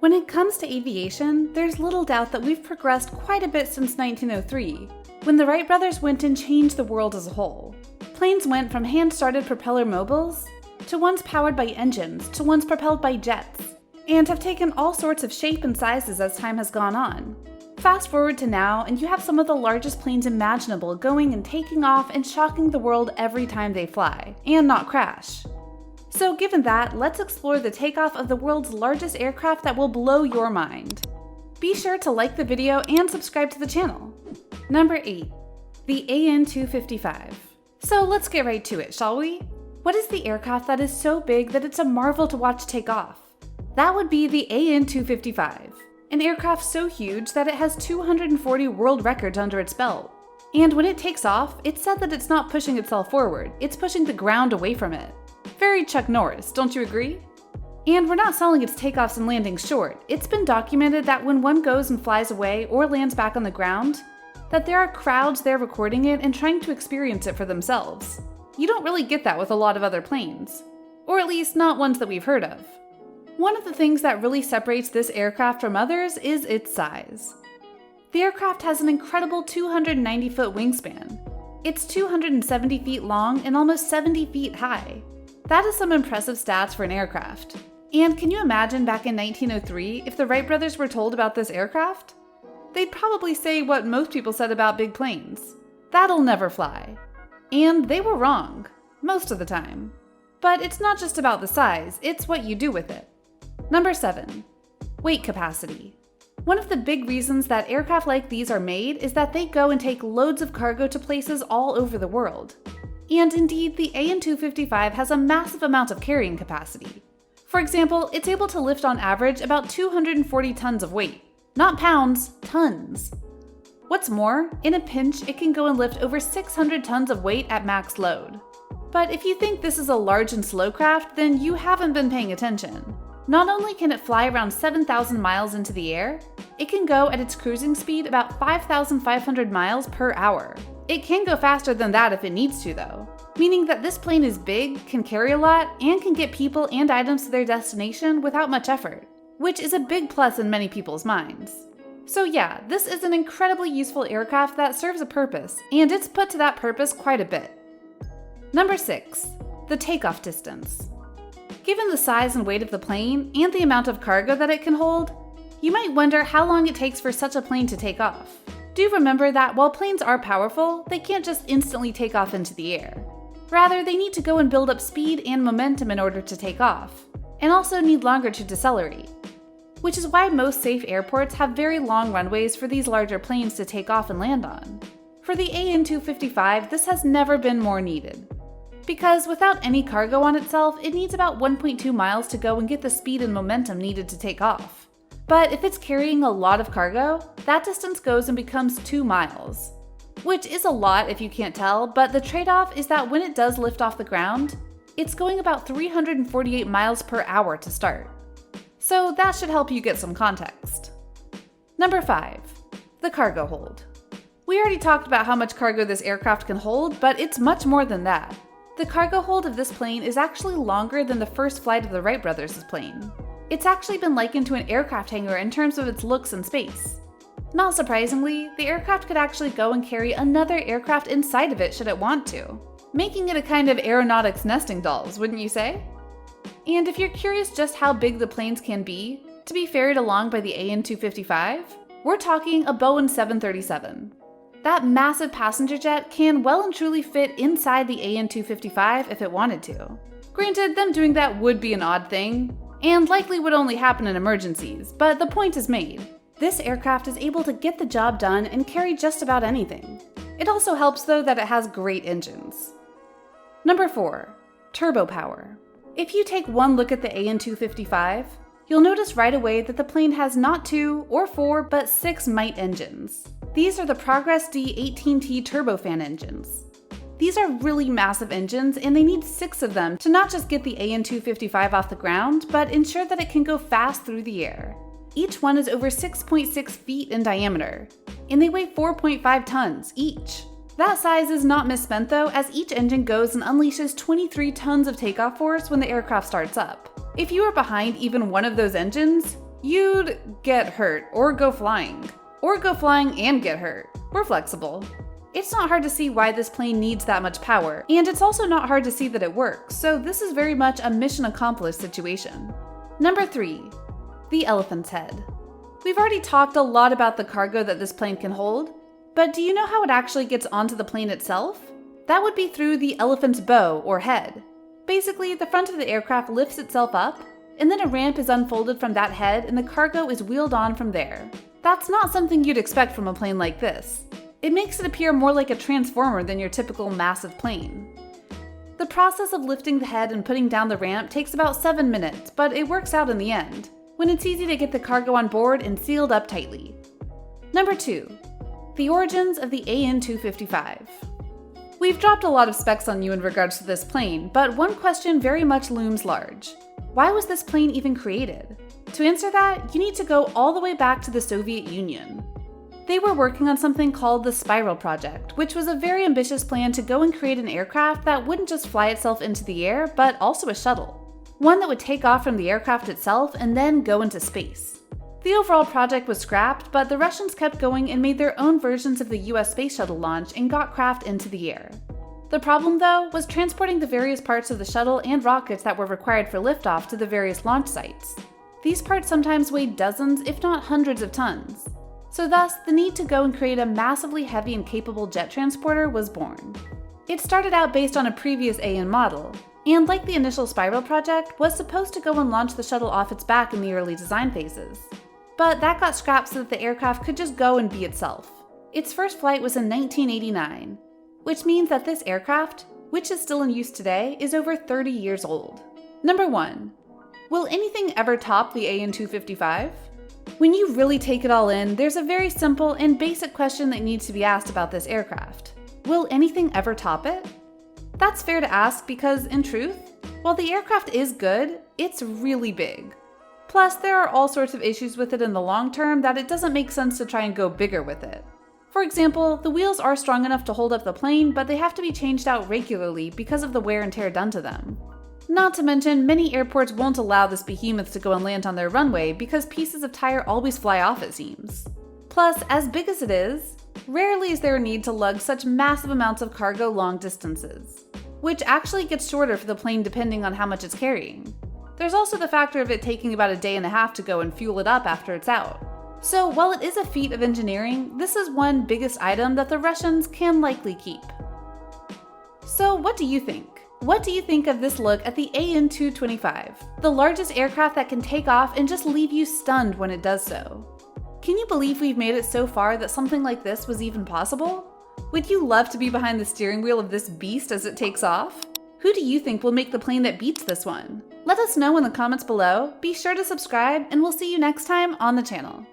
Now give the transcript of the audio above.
When it comes to aviation, there's little doubt that we've progressed quite a bit since 1903, when the Wright brothers went and changed the world as a whole. Planes went from hand-started propeller mobiles to ones powered by engines to ones propelled by jets, and have taken all sorts of shape and sizes as time has gone on. Fast forward to now, and you have some of the largest planes imaginable going and taking off and shocking the world every time they fly, and not crash. So given that, let's explore the takeoff of the world's largest aircraft that will blow your mind. Be sure to like the video and subscribe to the channel. Number 8. The AN-255. So let's get right to it, shall we? What is the aircraft that is so big that it's a marvel to watch take off? That would be the AN-255, an aircraft so huge that it has 240 world records under its belt. And when it takes off, it's said that it's not pushing itself forward, it's pushing the ground away from it. Very Chuck Norris, don't you agree? And we're not selling its takeoffs and landings short. It's been documented that when one goes and flies away or lands back on the ground, that there are crowds there recording it and trying to experience it for themselves. You don't really get that with a lot of other planes. Or at least not ones that we've heard of. One of the things that really separates this aircraft from others is its size. The aircraft has an incredible 290-foot wingspan. It's 270 feet long and almost 70 feet high. That is some impressive stats for an aircraft. And can you imagine back in 1903 if the Wright brothers were told about this aircraft? They'd probably say what most people said about big planes. That'll never fly. And they were wrong, most of the time. But it's not just about the size, it's what you do with it. Number 7. Weight capacity. One of the big reasons that aircraft like these are made is that they go and take loads of cargo to places all over the world. And indeed, the AN-255 has a massive amount of carrying capacity. For example, it's able to lift on average about 240 tons of weight. Not pounds, tons. What's more, in a pinch, it can go and lift over 600 tons of weight at max load. But if you think this is a large and slow craft, then you haven't been paying attention. Not only can it fly around 7,000 miles into the air, it can go at its cruising speed about 5,500 miles per hour. It can go faster than that if it needs to though, meaning that this plane is big, can carry a lot, and can get people and items to their destination without much effort, which is a big plus in many people's minds. So yeah, this is an incredibly useful aircraft that serves a purpose, and it's put to that purpose quite a bit. Number 6. The takeoff distance. Given the size and weight of the plane, and the amount of cargo that it can hold, you might wonder how long it takes for such a plane to take off. Do remember that while planes are powerful, they can't just instantly take off into the air. Rather, they need to go and build up speed and momentum in order to take off, and also need longer to decelerate. Which is why most safe airports have very long runways for these larger planes to take off and land on. For the AN-255, this has never been more needed. Because without any cargo on itself, it needs about 1.2 miles to go and get the speed and momentum needed to take off. But if it's carrying a lot of cargo, that distance goes and becomes 2 miles. Which is a lot if you can't tell, but the trade-off is that when it does lift off the ground, it's going about 348 miles per hour to start. So that should help you get some context. Number 5. The cargo hold. We already talked about how much cargo this aircraft can hold, but it's much more than that. The cargo hold of this plane is actually longer than the first flight of the Wright brothers' plane. It's actually been likened to an aircraft hangar in terms of its looks and space. Not surprisingly, the aircraft could actually go and carry another aircraft inside of it should it want to, making it a kind of aeronautics nesting dolls, wouldn't you say? And if you're curious just how big the planes can be, to be ferried along by the AN-255, we're talking a Boeing 737. That massive passenger jet can well and truly fit inside the AN-255 if it wanted to. Granted, them doing that would be an odd thing, and likely would only happen in emergencies, but the point is made. This aircraft is able to get the job done and carry just about anything. It also helps though that it has great engines. Number 4. Turbo power. If you take one look at the AN-255, you'll notice right away that the plane has not 2 or 4 but 6 Mite engines. These are the Progress D18T turbofan engines. These are really massive engines, and they need 6 of them to not just get the AN-255 off the ground, but ensure that it can go fast through the air. Each one is over 6.6 feet in diameter, and they weigh 4.5 tons each. That size is not misspent though, as each engine goes and unleashes 23 tons of takeoff force when the aircraft starts up. If you are behind even one of those engines, you'd get hurt or go flying. Or go flying and get hurt. We're flexible. It's not hard to see why this plane needs that much power, and it's also not hard to see that it works, so this is very much a mission accomplished situation. Number 3. The elephant's head. We've already talked a lot about the cargo that this plane can hold, but do you know how it actually gets onto the plane itself? That would be through the elephant's bow or head. Basically, the front of the aircraft lifts itself up, and then a ramp is unfolded from that head and the cargo is wheeled on from there. That's not something you'd expect from a plane like this. It makes it appear more like a transformer than your typical massive plane. The process of lifting the head and putting down the ramp takes about 7 minutes, but it works out in the end, when it's easy to get the cargo on board and sealed up tightly. Number 2. The origins of the AN-255. We've dropped a lot of specs on you in regards to this plane, but one question very much looms large. Why was this plane even created? To answer that, you need to go all the way back to the Soviet Union. They were working on something called the Spiral Project, which was a very ambitious plan to go and create an aircraft that wouldn't just fly itself into the air, but also a shuttle. One that would take off from the aircraft itself and then go into space. The overall project was scrapped, but the Russians kept going and made their own versions of the US space shuttle launch and got craft into the air. The problem, though, was transporting the various parts of the shuttle and rockets that were required for liftoff to the various launch sites. These parts sometimes weighed dozens, if not hundreds of tons. So thus, the need to go and create a massively heavy and capable jet transporter was born. It started out based on a previous AN model, and like the initial Spiral project, was supposed to go and launch the shuttle off its back in the early design phases. But that got scrapped so that the aircraft could just go and be itself. Its first flight was in 1989, which means that this aircraft, which is still in use today, is over 30 years old. Number 1. Will anything ever top the AN-255? When you really take it all in, there's a very simple and basic question that needs to be asked about this aircraft. Will anything ever top it? That's fair to ask because, in truth, while the aircraft is good, it's really big. Plus, there are all sorts of issues with it in the long term that it doesn't make sense to try and go bigger with it. For example, the wheels are strong enough to hold up the plane, but they have to be changed out regularly because of the wear and tear done to them. Not to mention, many airports won't allow this behemoth to go and land on their runway because pieces of tire always fly off, it seems. Plus, as big as it is, rarely is there a need to lug such massive amounts of cargo long distances, which actually gets shorter for the plane depending on how much it's carrying. There's also the factor of it taking about a day and a half to go and fuel it up after it's out. So while it is a feat of engineering, this is one biggest item that the Russians can likely keep. So what do you think? What do you think of this look at the AN-225, the largest aircraft that can take off and just leave you stunned when it does so? Can you believe we've made it so far that something like this was even possible? Would you love to be behind the steering wheel of this beast as it takes off? Who do you think will make the plane that beats this one? Let us know in the comments below, be sure to subscribe, and we'll see you next time on the channel.